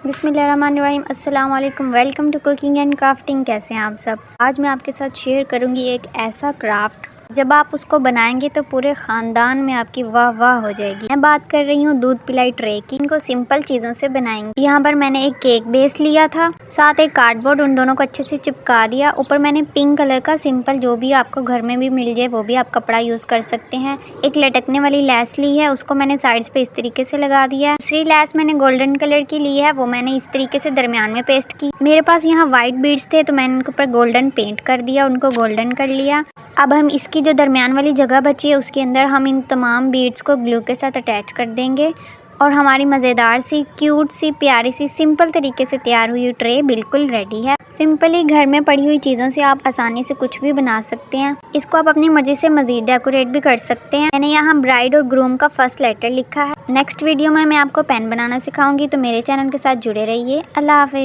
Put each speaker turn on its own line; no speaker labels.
बिस्मिल्लाहिर्रहमानिर्रहीम। अस्सलाम वालेकुम। Welcome to cooking and crafting. कैसे हैं आप सब? आज मैं आपके साथ शेयर करूंगी एक ऐसा क्राफ्ट जब आप उसको बनाएंगे तो पूरे ख़ानदान में आपकी वाह वाह हो जाएगी। मैं बात कर रही हूँ दूध पिलाई ट्रे की। इनको सिंपल चीज़ों से बनाएंगे। यहाँ पर मैंने एक केक बेस लिया था, साथ एक कार्डबोर्ड, उन दोनों को अच्छे से चिपका दिया। ऊपर मैंने पिंक कलर का सिंपल, जो भी आपको घर में भी मिल जाए वो भी आप कपड़ा यूज़ कर सकते हैं। एक लटकने वाली लैस ली है, उसको मैंने साइड्स पे इस तरीके से लगा दिया है। दूसरी लैस मैंने गोल्डन कलर की ली है, वो मैंने इस तरीके से दरमियान में पेस्ट की। मेरे पास यहाँ व्हाइट बीड्स थे तो मैंने उनके ऊपर गोल्डन पेंट कर दिया, उनको गोल्डन कर लिया। अब हम इसकी जो दरमियान वाली जगह बची है उसके अंदर हम इन तमाम बीड्स को ग्लू के साथ अटैच कर देंगे और हमारी मज़ेदार सी, क्यूट सी, प्यारी सी, सिंपल तरीके से तैयार हुई ट्रे बिल्कुल रेडी है। सिंपली घर में पड़ी हुई चीज़ों से आप आसानी से कुछ भी बना सकते हैं। इसको आप अपनी मर्जी से मज़ीद डेकोरेट भी कर सकते हैं। मैंने यहाँ ब्राइड और ग्रूम का फर्स्ट लेटर लिखा है। नेक्स्ट वीडियो में मैं आपको पेन बनाना सिखाऊंगी, तो मेरे चैनल के साथ जुड़े रहिए। अल्लाह हाफ़िज़।